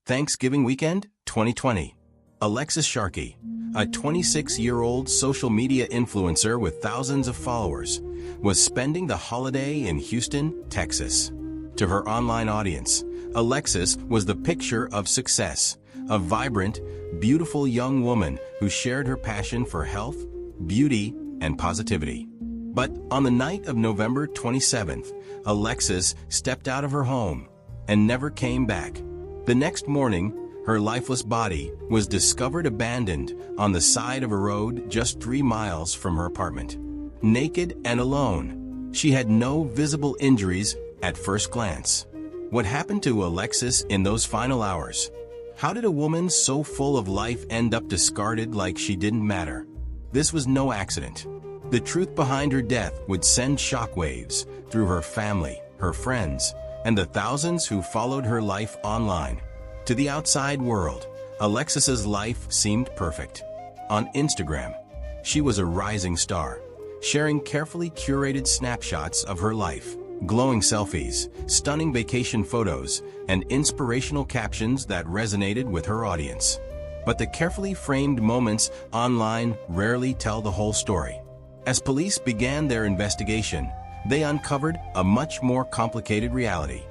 Thanksgiving weekend 2020. Alexis Sharkey, a 26-year-old social media influencer with thousands of followers, was spending the holiday in Houston, Texas. To her online audience, Alexis was the picture of success, a vibrant, beautiful young woman who shared her passion for health, beauty, and positivity. But on the night of November 27th, Alexis stepped out of her home and never came back. The next morning, her lifeless body was discovered abandoned on the side of a road just 3 miles from her apartment. Naked and alone, she had no visible injuries at first glance. What happened to Alexis in those final hours? How did a woman so full of life end up discarded like she didn't matter? This was no accident. The truth behind her death would send shockwaves through her family, her friends, and the thousands who followed her life online. To the outside world, Alexis's life seemed perfect. On Instagram, she was a rising star, sharing carefully curated snapshots of her life, glowing selfies, stunning vacation photos, and inspirational captions that resonated with her audience. But the carefully framed moments online rarely tell the whole story. As police began their investigation, they uncovered a much more complicated reality.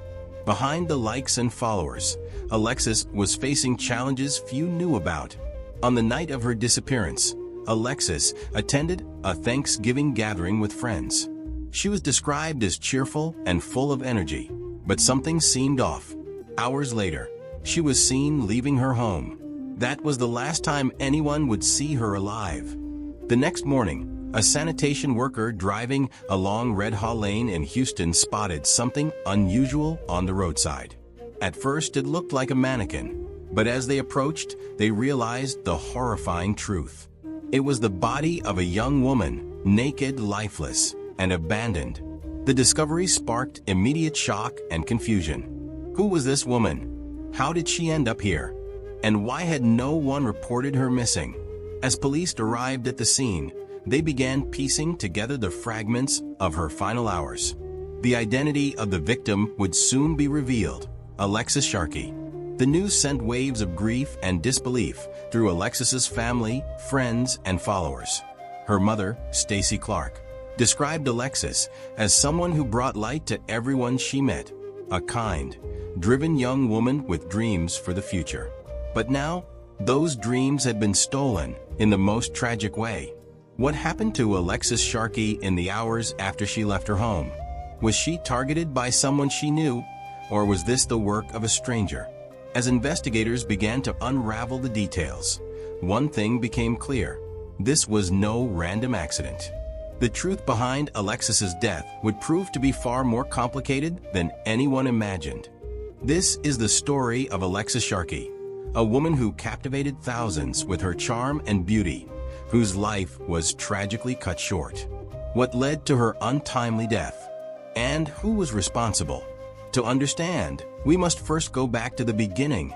Behind the likes and followers, Alexis was facing challenges few knew about. On the night of her disappearance, Alexis attended a Thanksgiving gathering with friends. She was described as cheerful and full of energy, but something seemed off. Hours later, she was seen leaving her home. That was the last time anyone would see her alive. The next morning, a sanitation worker driving along Red Hall Lane in Houston spotted something unusual on the roadside. At first, it looked like a mannequin, but as they approached, they realized the horrifying truth. It was the body of a young woman, naked, lifeless, and abandoned. The discovery sparked immediate shock and confusion. Who was this woman? How did she end up here? And why had no one reported her missing? As police arrived at the scene, they began piecing together the fragments of her final hours. The identity of the victim would soon be revealed: Alexis Sharkey. The news sent waves of grief and disbelief through Alexis's family, friends, and followers. Her mother, Stacy Clark, described Alexis as someone who brought light to everyone she met, a kind, driven young woman with dreams for the future. But now, those dreams had been stolen in the most tragic way. What happened to Alexis Sharkey in the hours after she left her home? Was she targeted by someone she knew, or was this the work of a stranger? As investigators began to unravel the details, one thing became clear: this was no random accident. The truth behind Alexis's death would prove to be far more complicated than anyone imagined. This is the story of Alexis Sharkey, a woman who captivated thousands with her charm and beauty, whose life was tragically cut short. What led to her untimely death? And who was responsible? To understand, we must first go back to the beginning.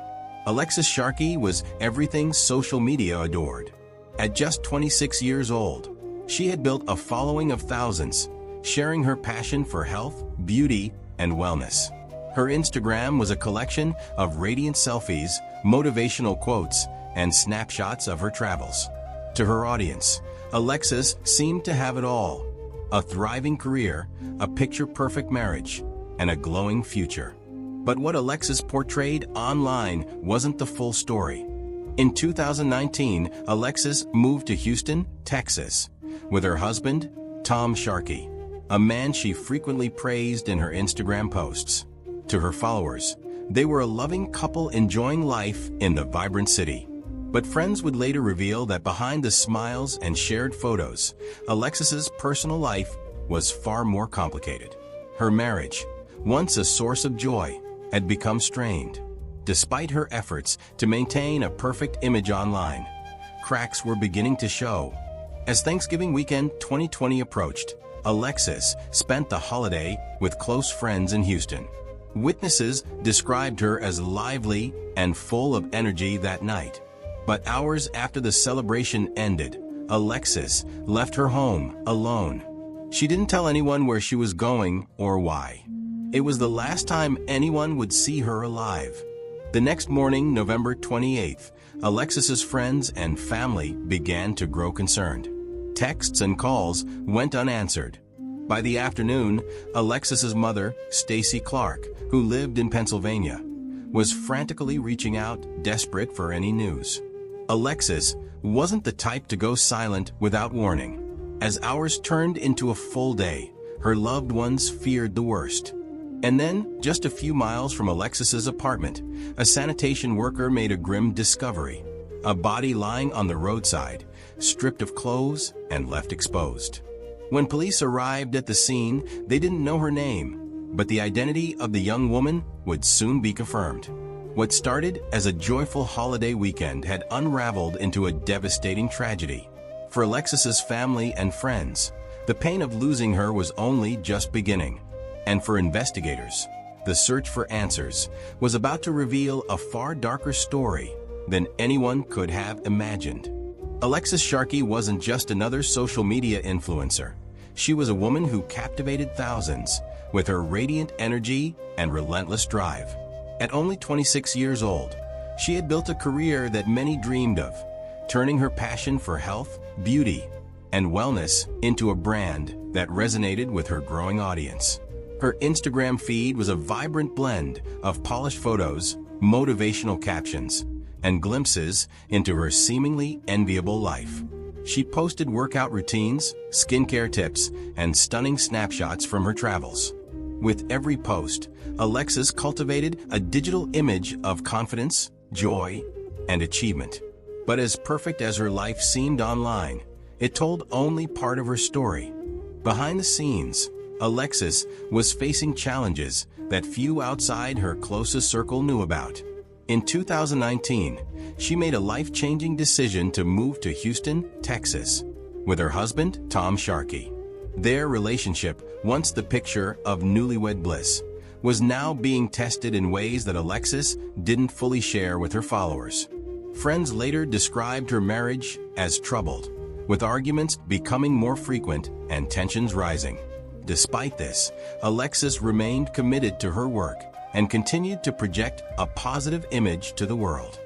Alexis Sharkey was everything social media adored. At just 26 years old, she had built a following of thousands, sharing her passion for health, beauty, and wellness. Her Instagram was a collection of radiant selfies, motivational quotes, and snapshots of her travels. To her audience, Alexis seemed to have it all: a thriving career, a picture-perfect marriage, and a glowing future. But what Alexis portrayed online wasn't the full story. In 2019, Alexis moved to Houston, Texas, with her husband, Tom Sharkey, a man she frequently praised in her Instagram posts. To her followers, they were a loving couple enjoying life in the vibrant city. But friends would later reveal that behind the smiles and shared photos, Alexis's personal life was far more complicated. Her marriage, once a source of joy, had become strained. Despite her efforts to maintain a perfect image online, cracks were beginning to show. As Thanksgiving weekend 2020 approached, Alexis spent the holiday with close friends in Houston. Witnesses described her as lively and full of energy that night. But hours after the celebration ended, Alexis left her home alone. She didn't tell anyone where she was going or why. It was the last time anyone would see her alive. The next morning, November 28th, Alexis's friends and family began to grow concerned. Texts and calls went unanswered. By the afternoon, Alexis's mother, Stacy Clark, who lived in Pennsylvania, was frantically reaching out, desperate for any news. Alexis wasn't the type to go silent without warning. As hours turned into a full day, her loved ones feared the worst. And then, just a few miles from Alexis's apartment, a sanitation worker made a grim discovery: a body lying on the roadside, stripped of clothes and left exposed. When police arrived at the scene, they didn't know her name, but the identity of the young woman would soon be confirmed. What started as a joyful holiday weekend had unraveled into a devastating tragedy. For Alexis's family and friends, the pain of losing her was only just beginning. And for investigators, the search for answers was about to reveal a far darker story than anyone could have imagined. Alexis Sharkey wasn't just another social media influencer. She was a woman who captivated thousands with her radiant energy and relentless drive. At only 26 years old, she had built a career that many dreamed of, turning her passion for health, beauty, and wellness into a brand that resonated with her growing audience. Her Instagram feed was a vibrant blend of polished photos, motivational captions, and glimpses into her seemingly enviable life. She posted workout routines, skincare tips, and stunning snapshots from her travels. With every post, Alexis cultivated a digital image of confidence, joy, and achievement. But as perfect as her life seemed online, it told only part of her story. Behind the scenes, Alexis was facing challenges that few outside her closest circle knew about. In 2019, she made a life-changing decision to move to Houston, Texas, with her husband, Tom Sharkey. Their relationship, once the picture of newlywed bliss, was now being tested in ways that Alexis didn't fully share with her followers. Friends later described her marriage as troubled, with arguments becoming more frequent and tensions rising. Despite this, Alexis remained committed to her work and continued to project a positive image to the world.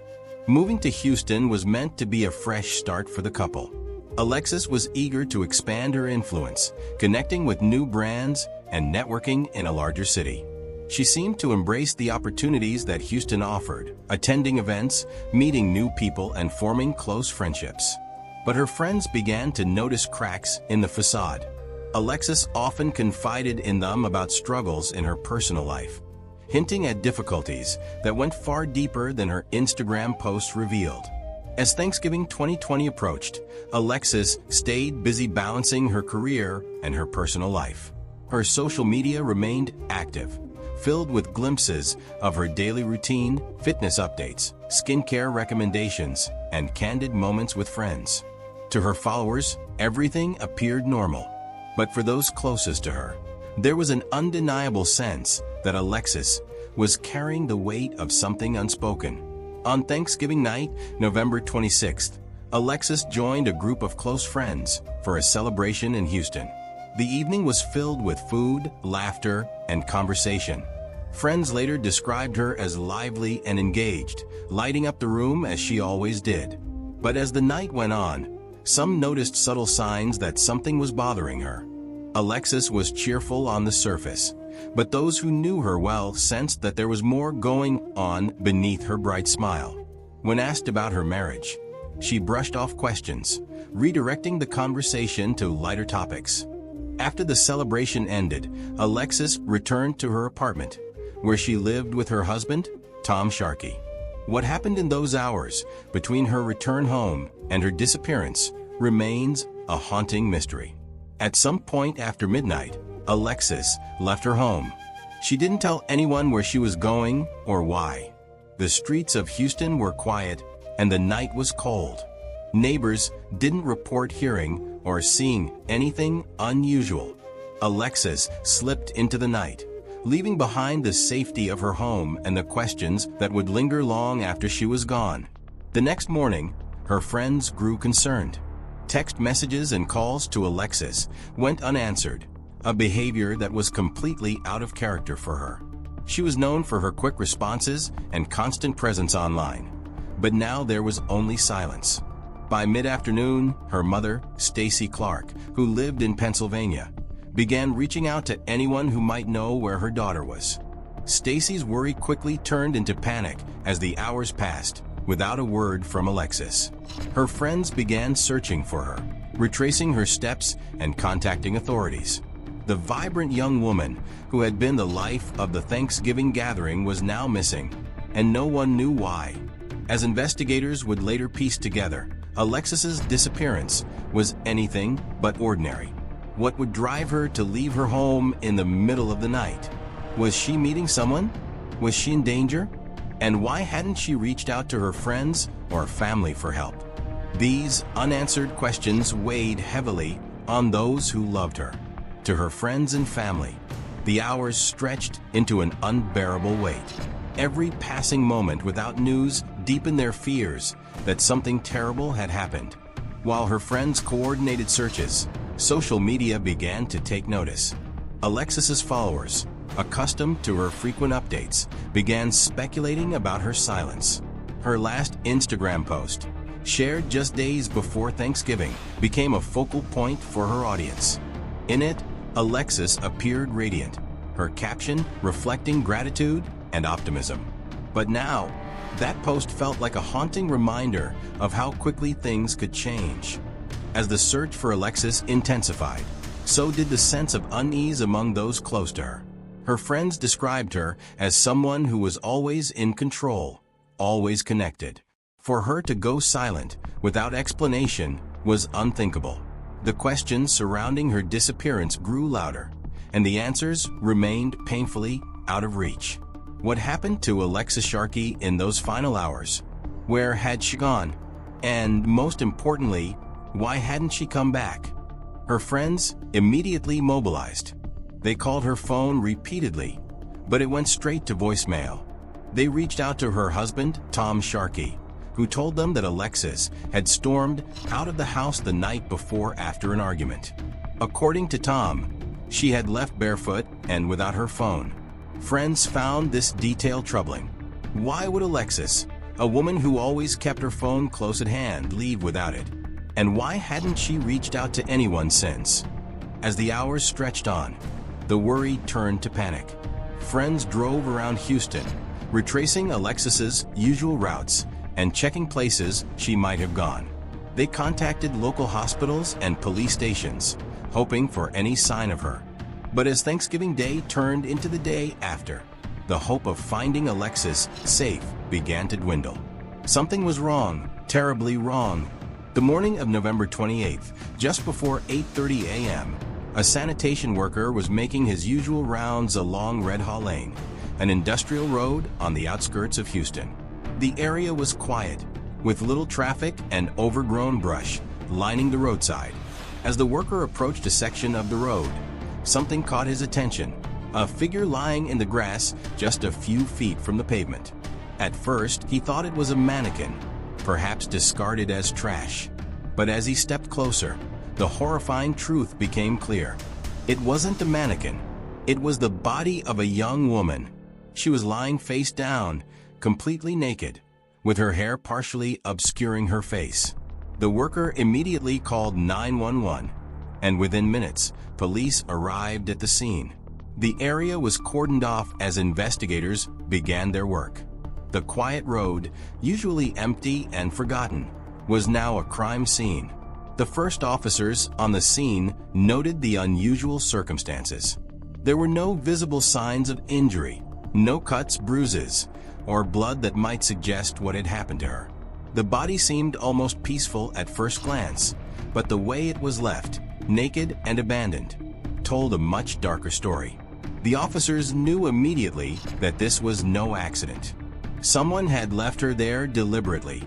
Moving to Houston was meant to be a fresh start for the couple. Alexis was eager to expand her influence, connecting with new brands and networking in a larger city. She seemed to embrace the opportunities that Houston offered, attending events, meeting new people, and forming close friendships. But her friends began to notice cracks in the facade. Alexis often confided in them about struggles in her personal life, hinting at difficulties that went far deeper than her Instagram posts revealed. As Thanksgiving 2020 approached, Alexis stayed busy balancing her career and her personal life. Her social media remained active, filled with glimpses of her daily routine, fitness updates, skincare recommendations, and candid moments with friends. To her followers, everything appeared normal. But for those closest to her, there was an undeniable sense that Alexis was carrying the weight of something unspoken. On Thanksgiving night, November 26th, Alexis joined a group of close friends for a celebration in Houston. The evening was filled with food, laughter, and conversation. Friends later described her as lively and engaged, lighting up the room as she always did. But as the night went on, some noticed subtle signs that something was bothering her. Alexis was cheerful on the surface, but those who knew her well sensed that there was more going on beneath her bright smile. When asked about her marriage, she brushed off questions, redirecting the conversation to lighter topics. After the celebration ended, Alexis returned to her apartment, where she lived with her husband, Tom Sharkey. What happened in those hours between her return home and her disappearance remains a haunting mystery. At some point after midnight, Alexis left her home. She didn't tell anyone where she was going or why. The streets of Houston were quiet and the night was cold. Neighbors didn't report hearing or seeing anything unusual. Alexis slipped into the night, leaving behind the safety of her home and the questions that would linger long after she was gone. The next morning, her friends grew concerned. Text messages and calls to Alexis went unanswered, a behavior that was completely out of character for her. She was known for her quick responses and constant presence online. But now there was only silence. By mid-afternoon, her mother, Stacy Clark, who lived in Pennsylvania, began reaching out to anyone who might know where her daughter was. Stacy's worry quickly turned into panic as the hours passed, without a word from Alexis. Her friends began searching for her, retracing her steps and contacting authorities. The vibrant young woman who had been the life of the Thanksgiving gathering was now missing, and no one knew why. As investigators would later piece together, Alexis's disappearance was anything but ordinary. What would drive her to leave her home in the middle of the night? Was she meeting someone? Was she in danger? And why hadn't she reached out to her friends or family for help? These unanswered questions weighed heavily on those who loved her. To her friends and family, the hours stretched into an unbearable wait. Every passing moment without news deepened their fears that something terrible had happened. While her friends coordinated searches, social media began to take notice. Alexis's followers, accustomed to her frequent updates, began speculating about her silence. Her last Instagram post, shared just days before Thanksgiving, became a focal point for her audience. In it, Alexis appeared radiant, her caption reflecting gratitude and optimism. But now, that post felt like a haunting reminder of how quickly things could change. As the search for Alexis intensified, so did the sense of unease among those close to her. Her friends described her as someone who was always in control, always connected. For her to go silent without explanation was unthinkable. The questions surrounding her disappearance grew louder, and the answers remained painfully out of reach. What happened to Alexis Sharkey in those final hours? Where had she gone? And most importantly, why hadn't she come back? Her friends immediately mobilized. They called her phone repeatedly, but it went straight to voicemail. They reached out to her husband, Tom Sharkey, who told them that Alexis had stormed out of the house the night before after an argument. According to Tom, she had left barefoot and without her phone. Friends found this detail troubling. Why would Alexis, a woman who always kept her phone close at hand, leave without it? And why hadn't she reached out to anyone since? As the hours stretched on, the worry turned to panic. Friends drove around Houston, retracing Alexis's usual routes and checking places she might have gone. They contacted local hospitals and police stations, hoping for any sign of her. But as Thanksgiving Day turned into the day after, the hope of finding Alexis safe began to dwindle. Something was wrong, terribly wrong. The morning of November 28th, just before 8:30 a.m., a sanitation worker was making his usual rounds along Red Hall Lane, an industrial road on the outskirts of Houston. The area was quiet, with little traffic and overgrown brush lining the roadside. As the worker approached a section of the road, something caught his attention, a figure lying in the grass just a few feet from the pavement. At first, he thought it was a mannequin, perhaps discarded as trash. But as he stepped closer, the horrifying truth became clear. It wasn't a mannequin. It was the body of a young woman. She was lying face down, completely naked, with her hair partially obscuring her face. The worker immediately called 911, and within minutes, police arrived at the scene. The area was cordoned off as investigators began their work. The quiet road, usually empty and forgotten, was now a crime scene. The first officers on the scene noted the unusual circumstances. There were no visible signs of injury, no cuts, bruises, or blood that might suggest what had happened to her. The body seemed almost peaceful at first glance, but the way it was left, naked and abandoned, told a much darker story. The officers knew immediately that this was no accident. Someone had left her there deliberately.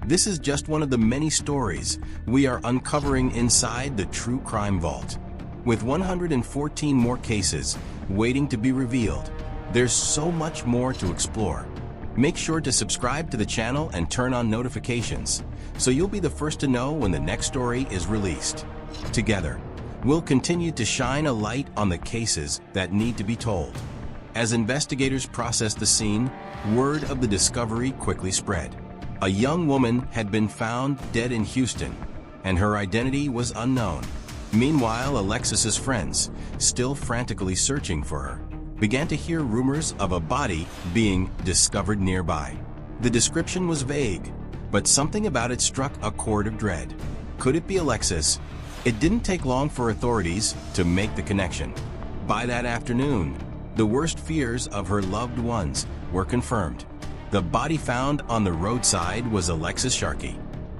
This is just one of the many stories we are uncovering inside the True Crime Vault. With 114 more cases waiting to be revealed, there's so much more to explore. Make sure to subscribe to the channel and turn on notifications so you'll be the first to know when the next story is released. Together, we'll continue to shine a light on the cases that need to be told. As investigators processed the scene, word of the discovery quickly spread. A young woman had been found dead in Houston, and her identity was unknown. Meanwhile, Alexis's friends, still frantically searching for her, began to hear rumors of a body being discovered nearby. The description was vague, but something about it struck a chord of dread. Could it be Alexis? It didn't take long for authorities to make the connection. By that afternoon, the worst fears of her loved ones were confirmed. The body found on the roadside was Alexis Sharkey,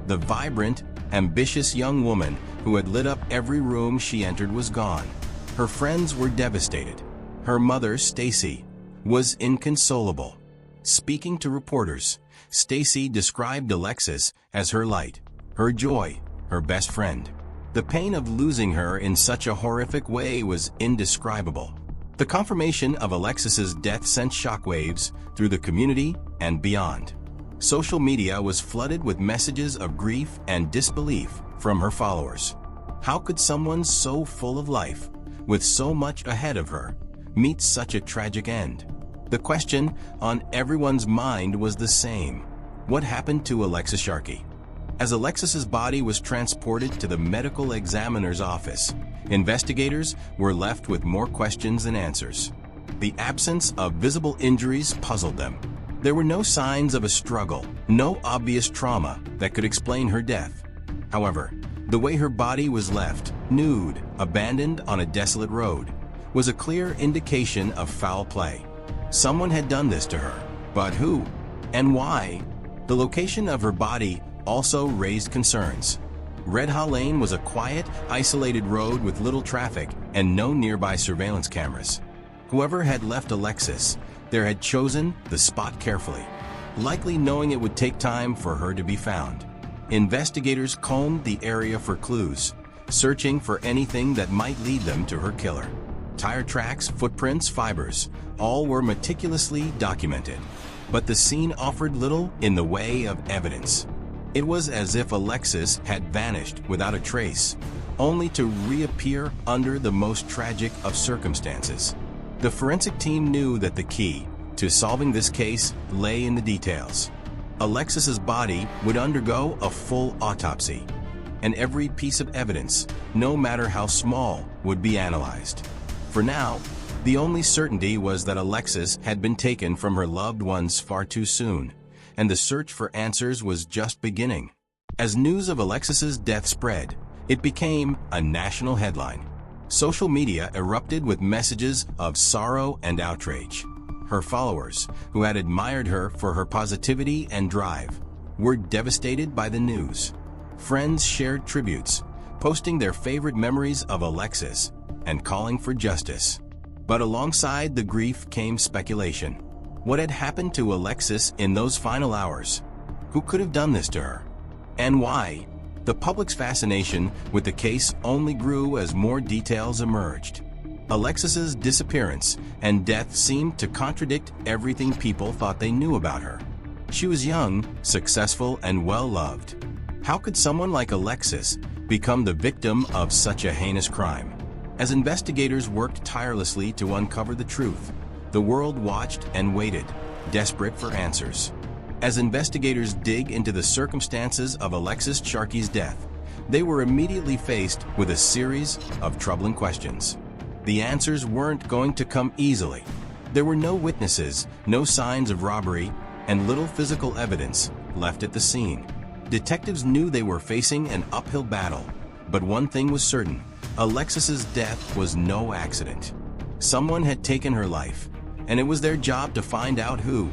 the vibrant, ambitious young woman who had lit up every room she entered was gone. Her friends were devastated. Her mother, Stacy, was inconsolable. Speaking to reporters, Stacy described Alexis as her light, her joy, her best friend. The pain of losing her in such a horrific way was indescribable. The confirmation of Alexis's death sent shockwaves through the community and beyond. Social media was flooded with messages of grief and disbelief from her followers. How could someone so full of life, with so much ahead of her, meet such a tragic end? The question on everyone's mind was the same. What happened to Alexis Sharkey? As Alexis's body was transported to the medical examiner's office, investigators were left with more questions than answers. The absence of visible injuries puzzled them. There were no signs of a struggle, no obvious trauma that could explain her death. However, the way her body was left, nude, abandoned on a desolate road, was a clear indication of foul play. Someone had done this to her, but who and why? The location of her body also raised concerns. Red Haw Lane was a quiet, isolated road with little traffic and no nearby surveillance cameras. Whoever had left Alexis there had chosen the spot carefully, likely knowing it would take time for her to be found. Investigators combed the area for clues, searching for anything that might lead them to her killer. Tire tracks, footprints, fibers, all were meticulously documented, but the scene offered little in the way of evidence. It was as if Alexis had vanished without a trace, only to reappear under the most tragic of circumstances. The forensic team knew that the key to solving this case lay in the details. Alexis's body would undergo a full autopsy, and every piece of evidence, no matter how small, would be analyzed. For now, the only certainty was that Alexis had been taken from her loved ones far too soon, and the search for answers was just beginning. As news of Alexis's death spread, it became a national headline. Social media erupted with messages of sorrow and outrage. Her followers, who had admired her for her positivity and drive, were devastated by the news. Friends shared tributes, posting their favorite memories of Alexis and calling for justice. But alongside the grief came speculation. What had happened to Alexis in those final hours? Who could have done this to her? And why? The public's fascination with the case only grew as more details emerged. Alexis's disappearance and death seemed to contradict everything people thought they knew about her. She was young, successful, and well-loved. How could someone like Alexis become the victim of such a heinous crime? As investigators worked tirelessly to uncover the truth, the world watched and waited, desperate for answers. As investigators dig into the circumstances of Alexis Sharkey's death, they were immediately faced with a series of troubling questions. The answers weren't going to come easily. There were no witnesses, no signs of robbery, and little physical evidence left at the scene. Detectives knew they were facing an uphill battle, but one thing was certain: Alexis's death was no accident. Someone had taken her life, and it was their job to find out who.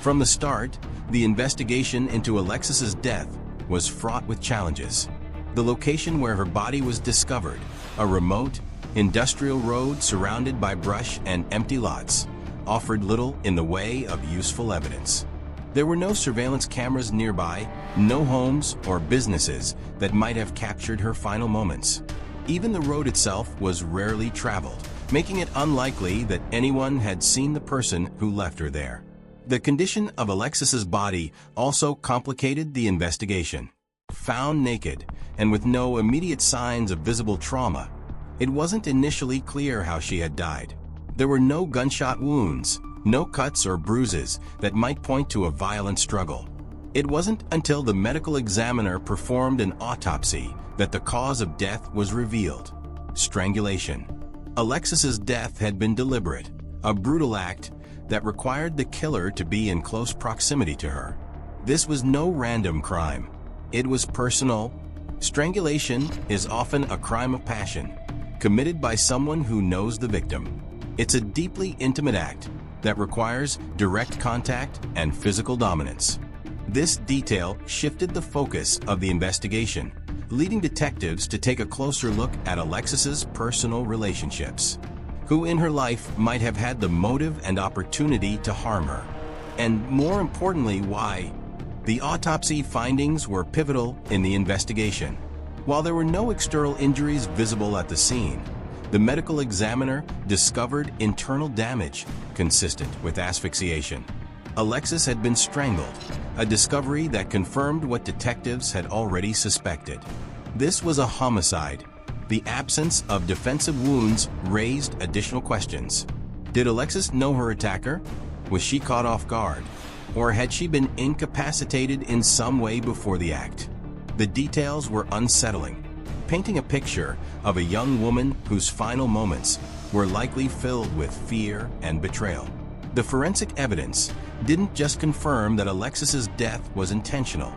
From the start, the investigation into Alexis's death was fraught with challenges. The location where her body was discovered, a remote, industrial road surrounded by brush and empty lots, offered little in the way of useful evidence. There were no surveillance cameras nearby, no homes or businesses that might have captured her final moments. Even the road itself was rarely traveled, making it unlikely that anyone had seen the person who left her there. The condition of Alexis's body also complicated the investigation. Found naked and with no immediate signs of visible trauma, it wasn't initially clear how she had died. There were no gunshot wounds, no cuts or bruises that might point to a violent struggle. It wasn't until the medical examiner performed an autopsy that the cause of death was revealed: strangulation. Alexis's death had been deliberate, a brutal act that required the killer to be in close proximity to her. This was no random crime. It was personal. Strangulation is often a crime of passion, committed by someone who knows the victim. It's a deeply intimate act that requires direct contact and physical dominance. This detail shifted the focus of the investigation, leading detectives to take a closer look at Alexis's personal relationships. Who in her life might have had the motive and opportunity to harm her? And more importantly, why? The autopsy findings were pivotal in the investigation. While there were no external injuries visible at the scene, the medical examiner discovered internal damage consistent with asphyxiation. Alexis had been strangled, a discovery that confirmed what detectives had already suspected. This was a homicide. The absence of defensive wounds raised additional questions. Did Alexis know her attacker? Was she caught off guard? Or had she been incapacitated in some way before the act? The details were unsettling, painting a picture of a young woman whose final moments were likely filled with fear and betrayal. The forensic evidence didn't just confirm that Alexis's death was intentional.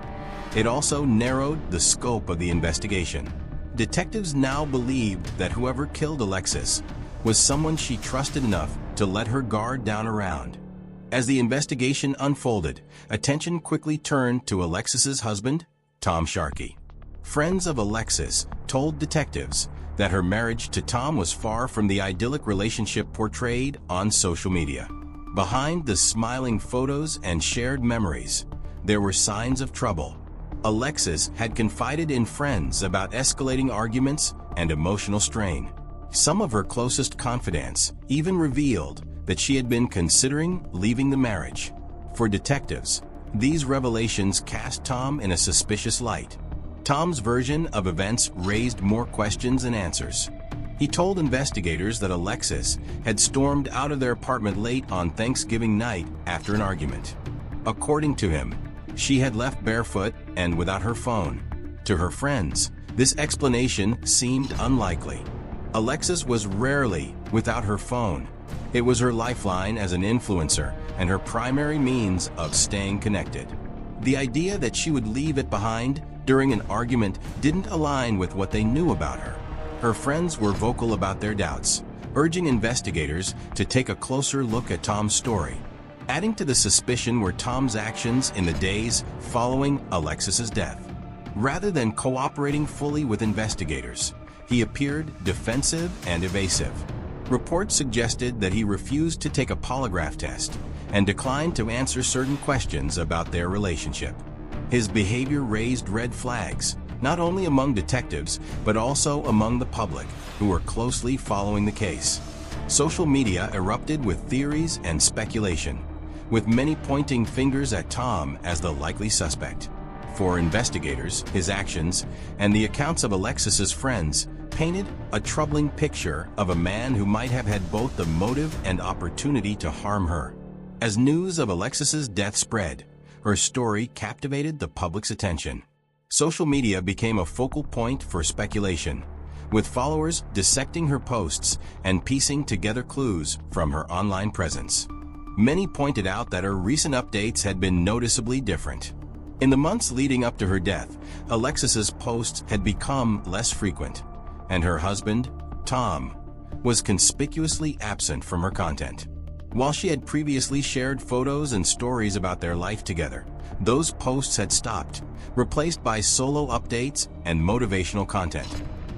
It also narrowed the scope of the investigation. Detectives now believed that whoever killed Alexis was someone she trusted enough to let her guard down around. As the investigation unfolded, attention quickly turned to Alexis's husband, Tom Sharkey. Friends of Alexis told detectives that her marriage to Tom was far from the idyllic relationship portrayed on social media. Behind the smiling photos and shared memories, there were signs of trouble. Alexis had confided in friends about escalating arguments and emotional strain. Some of her closest confidants even revealed that she had been considering leaving the marriage. For detectives, these revelations cast Tom in a suspicious light. Tom's version of events raised more questions than answers. He told investigators that Alexis had stormed out of their apartment late on Thanksgiving night after an argument. According to him, she had left barefoot and without her phone. To her friends, this explanation seemed unlikely. Alexis was rarely without her phone. It was her lifeline as an influencer and her primary means of staying connected. The idea that she would leave it behind during an argument didn't align with what they knew about her. Her friends were vocal about their doubts, urging investigators to take a closer look at Tom's story. Adding to the suspicion were Tom's actions in the days following Alexis's death. Rather than cooperating fully with investigators, he appeared defensive and evasive. Reports suggested that he refused to take a polygraph test and declined to answer certain questions about their relationship. His behavior raised red flags, not only among detectives, but also among the public, who were closely following the case. Social media erupted with theories and speculation, with many pointing fingers at Tom as the likely suspect. For investigators, his actions and the accounts of Alexis's friends painted a troubling picture of a man who might have had both the motive and opportunity to harm her. As news of Alexis's death spread, her story captivated the public's attention. Social media became a focal point for speculation, with followers dissecting her posts and piecing together clues from her online presence. Many pointed out that her recent updates had been noticeably different. In the months leading up to her death, Alexis's posts had become less frequent, and her husband, Tom, was conspicuously absent from her content. While she had previously shared photos and stories about their life together, those posts had stopped, replaced by solo updates and motivational content.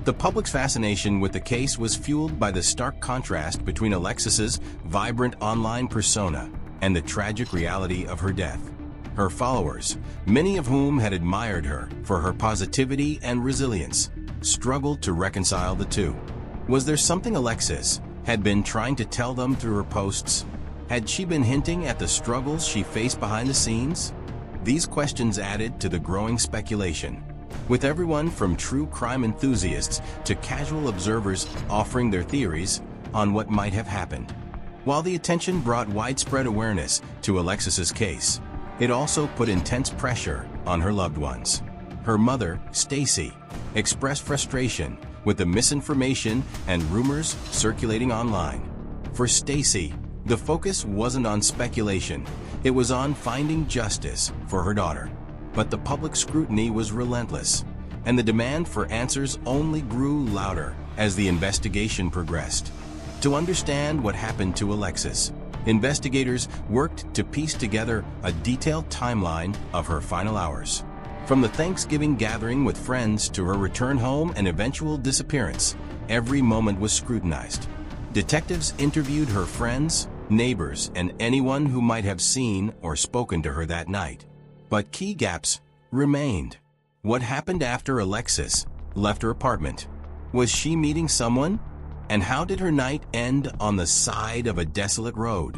The public's fascination with the case was fueled by the stark contrast between Alexis's vibrant online persona and the tragic reality of her death. Her followers, many of whom had admired her for her positivity and resilience, struggled to reconcile the two. Was there something Alexis had been trying to tell them through her posts? Had she been hinting at the struggles she faced behind the scenes? These questions added to the growing speculation, with everyone from true crime enthusiasts to casual observers offering their theories on what might have happened. While the attention brought widespread awareness to Alexis's case, it also put intense pressure on her loved ones. Her mother, Stacy, expressed frustration with the misinformation and rumors circulating online. For Stacy, the focus wasn't on speculation, it was on finding justice for her daughter. But the public scrutiny was relentless, and the demand for answers only grew louder as the investigation progressed. To understand what happened to Alexis, investigators worked to piece together a detailed timeline of her final hours. From the Thanksgiving gathering with friends to her return home and eventual disappearance, every moment was scrutinized. Detectives interviewed her friends, neighbors, and anyone who might have seen or spoken to her that night. But key gaps remained. What happened after Alexis left her apartment? Was she meeting someone? And how did her night end on the side of a desolate road?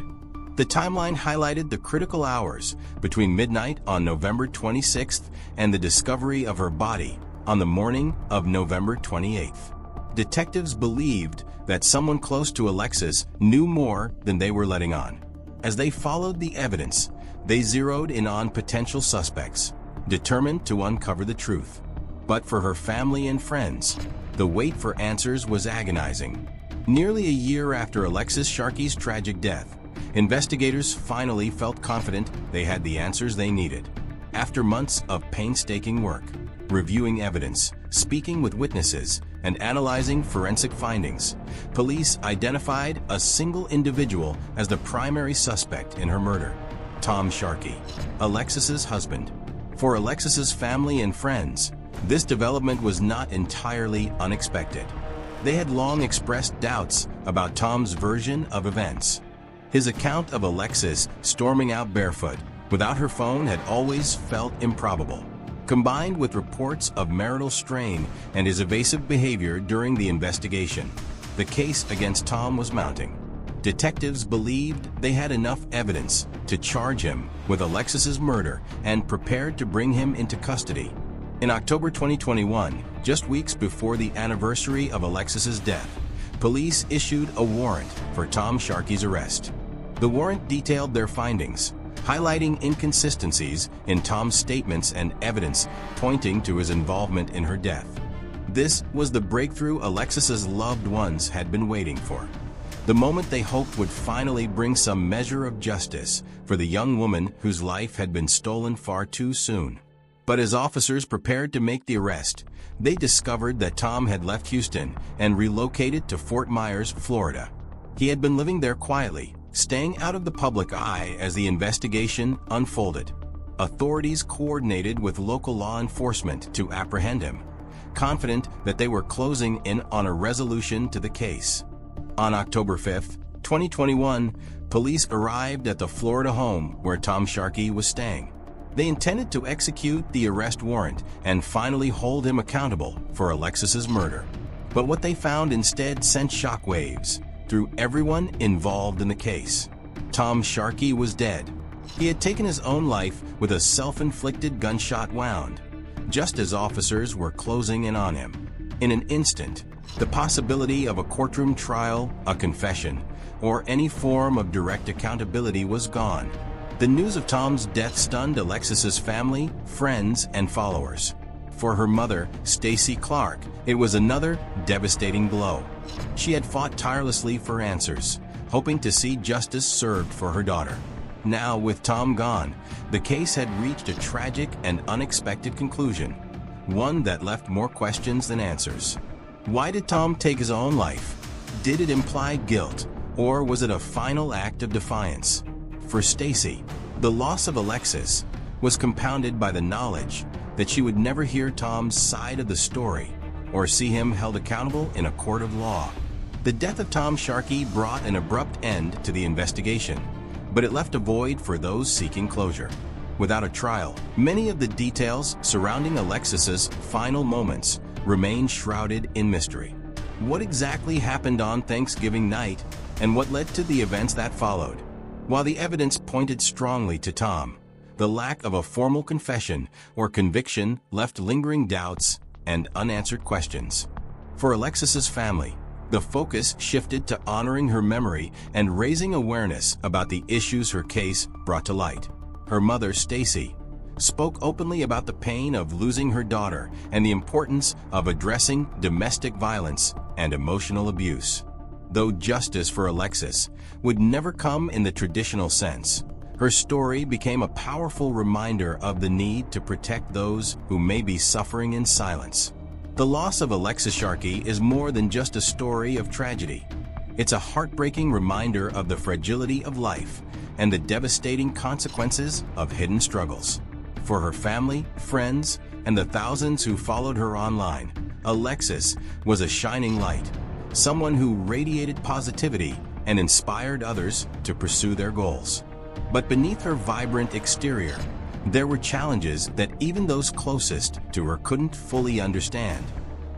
The timeline highlighted the critical hours between midnight on November 26th and the discovery of her body on the morning of November 28th. Detectives believed that someone close to Alexis knew more than they were letting on. As they followed the evidence, they zeroed in on potential suspects, determined to uncover the truth. But for her family and friends, the wait for answers was agonizing. Nearly a year after Alexis Sharkey's tragic death, investigators finally felt confident they had the answers they needed. After months of painstaking work, reviewing evidence, speaking with witnesses, and analyzing forensic findings, police identified a single individual as the primary suspect in her murder: Tom Sharkey, Alexis's husband. For Alexis's family and friends, this development was not entirely unexpected. They had long expressed doubts about Tom's version of events. His account of Alexis storming out barefoot without her phone had always felt improbable. Combined with reports of marital strain and his evasive behavior during the investigation, the case against Tom was mounting. Detectives believed they had enough evidence to charge him with Alexis's murder and prepared to bring him into custody. In October 2021, just weeks before the anniversary of Alexis's death, police issued a warrant for Tom Sharkey's arrest. The warrant detailed their findings, highlighting inconsistencies in Tom's statements and evidence pointing to his involvement in her death. This was the breakthrough Alexis's loved ones had been waiting for. The moment they hoped would finally bring some measure of justice for the young woman whose life had been stolen far too soon. But as officers prepared to make the arrest, they discovered that Tom had left Houston and relocated to Fort Myers, Florida. He had been living there quietly, staying out of the public eye as the investigation unfolded. Authorities coordinated with local law enforcement to apprehend him, confident that they were closing in on a resolution to the case. On October 5, 2021, police arrived at the Florida home where Tom Sharkey was staying. They intended to execute the arrest warrant and finally hold him accountable for Alexis's murder. But what they found instead sent shockwaves through everyone involved in the case. Tom Sharkey was dead. He had taken his own life with a self-inflicted gunshot wound, just as officers were closing in on him. In an instant, the possibility of a courtroom trial, a confession, or any form of direct accountability was gone. The news of Tom's death stunned Alexis's family, friends, and followers. For her mother, Stacy Clark, it was another devastating blow. She had fought tirelessly for answers, hoping to see justice served for her daughter. Now, with Tom gone, the case had reached a tragic and unexpected conclusion, one that left more questions than answers. Why did Tom take his own life? Did it imply guilt, or was it a final act of defiance? For Stacy, the loss of Alexis was compounded by the knowledge that she would never hear Tom's side of the story or see him held accountable in a court of law. The death of Tom Sharkey brought an abrupt end to the investigation, but it left a void for those seeking closure. Without a trial, many of the details surrounding Alexis's final moments remain shrouded in mystery. What exactly happened on Thanksgiving night, and what led to the events that followed? While the evidence pointed strongly to Tom, the lack of a formal confession or conviction left lingering doubts and unanswered questions. For Alexis's family, The focus shifted to honoring her memory and raising awareness about the issues her case brought to light. Her mother, Stacy, spoke openly about the pain of losing her daughter and the importance of addressing domestic violence and emotional abuse. Though justice for Alexis would never come in the traditional sense, her story became a powerful reminder of the need to protect those who may be suffering in silence. The loss of Alexis Sharkey is more than just a story of tragedy. It's a heartbreaking reminder of the fragility of life and the devastating consequences of hidden struggles. For her family, friends, and the thousands who followed her online, Alexis was a shining light, someone who radiated positivity and inspired others to pursue their goals. But beneath her vibrant exterior, there were challenges that even those closest to her couldn't fully understand.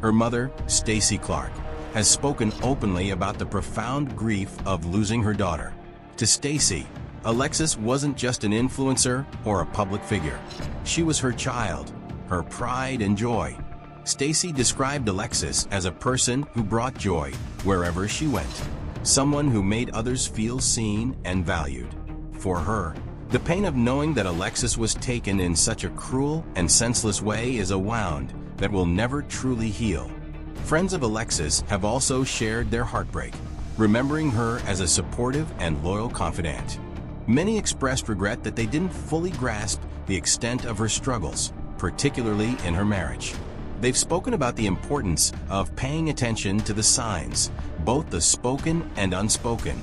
Her mother, Stacy Clark, has spoken openly about the profound grief of losing her daughter. To Stacy, Alexis wasn't just an influencer or a public figure. She was her child, her pride and joy. Stacy described Alexis as a person who brought joy wherever she went, someone who made others feel seen and valued. For her, the pain of knowing that Alexis was taken in such a cruel and senseless way is a wound that will never truly heal. Friends of Alexis have also shared their heartbreak, remembering her as a supportive and loyal confidant. Many expressed regret that they didn't fully grasp the extent of her struggles, particularly in her marriage. They've spoken about the importance of paying attention to the signs, both the spoken and unspoken,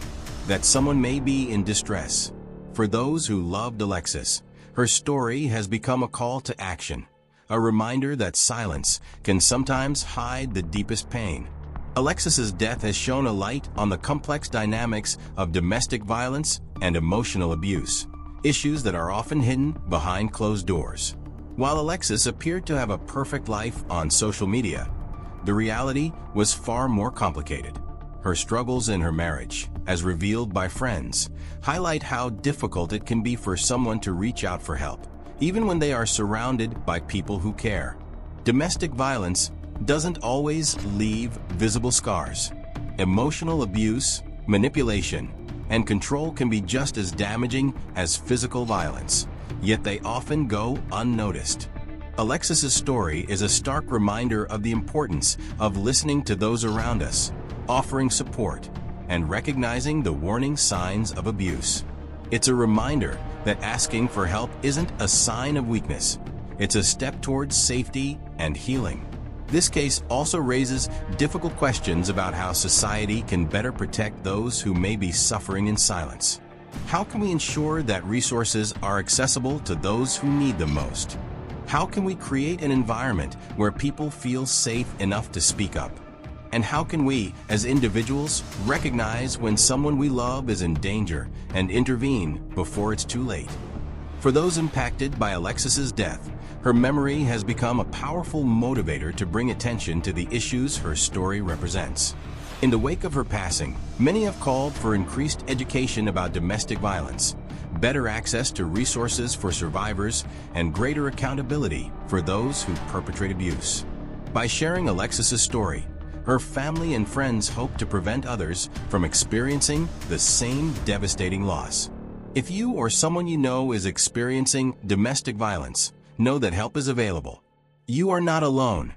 that someone may be in distress. For those who loved Alexis, her story has become a call to action, a reminder that silence can sometimes hide the deepest pain. Alexis's death has shone a light on the complex dynamics of domestic violence and emotional abuse, issues that are often hidden behind closed doors. While Alexis appeared to have a perfect life on social media, the reality was far more complicated. Her struggles in her marriage, as revealed by friends, highlight how difficult it can be for someone to reach out for help, even when they are surrounded by people who care. Domestic violence doesn't always leave visible scars. Emotional abuse, manipulation, and control can be just as damaging as physical violence, yet they often go unnoticed. Alexis's story is a stark reminder of the importance of listening to those around us, offering support, and recognizing the warning signs of abuse. It's a reminder that asking for help isn't a sign of weakness. It's a step towards safety and healing. This case also raises difficult questions about how society can better protect those who may be suffering in silence. How can we ensure that resources are accessible to those who need them most? How can we create an environment where people feel safe enough to speak up? And how can we, as individuals, recognize when someone we love is in danger and intervene before it's too late? For those impacted by Alexis's death, her memory has become a powerful motivator to bring attention to the issues her story represents. In the wake of her passing, many have called for increased education about domestic violence, better access to resources for survivors, and greater accountability for those who perpetrate abuse. By sharing Alexis's story, her family and friends hope to prevent others from experiencing the same devastating loss. If you or someone you know is experiencing domestic violence, know that help is available. You are not alone.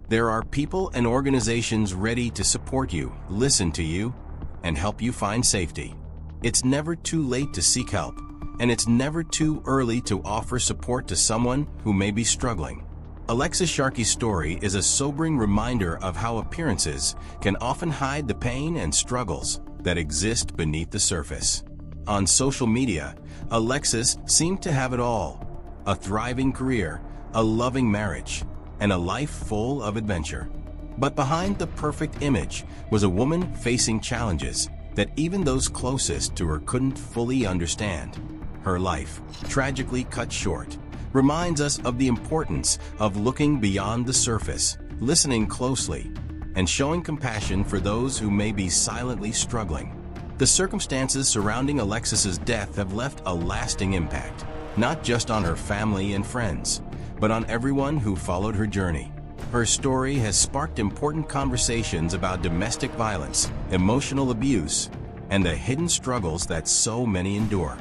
There are people and organizations ready to support you, listen to you, and help you find safety. It's never too late to seek help, and it's never too early to offer support to someone who may be struggling. Alexis Sharkey's story is a sobering reminder of how appearances can often hide the pain and struggles that exist beneath the surface. On social media, Alexis seemed to have it all: a thriving career, a loving marriage, and a life full of adventure. But behind the perfect image was a woman facing challenges that even those closest to her couldn't fully understand. Her life, tragically cut short, reminds us of the importance of looking beyond the surface, listening closely, and showing compassion for those who may be silently struggling. The circumstances surrounding Alexis's death have left a lasting impact, not just on her family and friends, but on everyone who followed her journey. Her story has sparked important conversations about domestic violence, emotional abuse, and the hidden struggles that so many endure.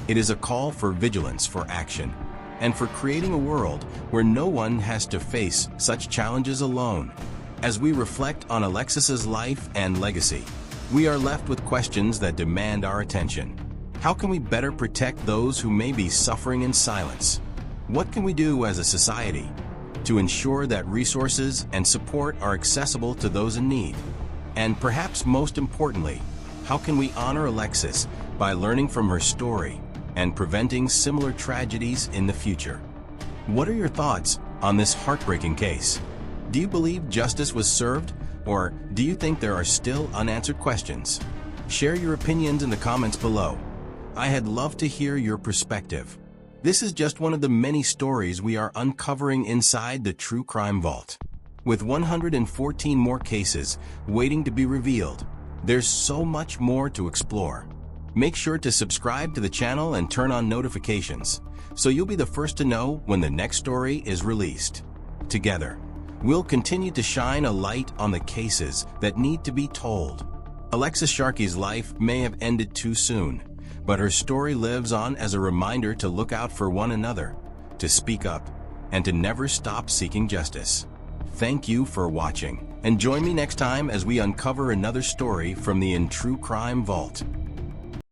It is a call for vigilance, for action, and for creating a world where no one has to face such challenges alone. As we reflect on Alexis's life and legacy, we are left with questions that demand our attention. How can we better protect those who may be suffering in silence? What can we do as a society to ensure that resources and support are accessible to those in need? And perhaps most importantly, how can we honor Alexis by learning from her story and preventing similar tragedies in the future? What are your thoughts on this heartbreaking case? Do you believe justice was served, or do you think there are still unanswered questions? Share your opinions in the comments below. I'd love to hear your perspective. This is just one of the many stories we are uncovering inside the True Crime Vault. With 114 more cases waiting to be revealed, there's so much more to explore. Make sure to subscribe to the channel and turn on notifications, so you'll be the first to know when the next story is released. Together, we'll continue to shine a light on the cases that need to be told. Alexis Sharkey's life may have ended too soon, but her story lives on as a reminder to look out for one another, to speak up, and to never stop seeking justice. Thank you for watching, and join me next time as we uncover another story from the True Crime Vault.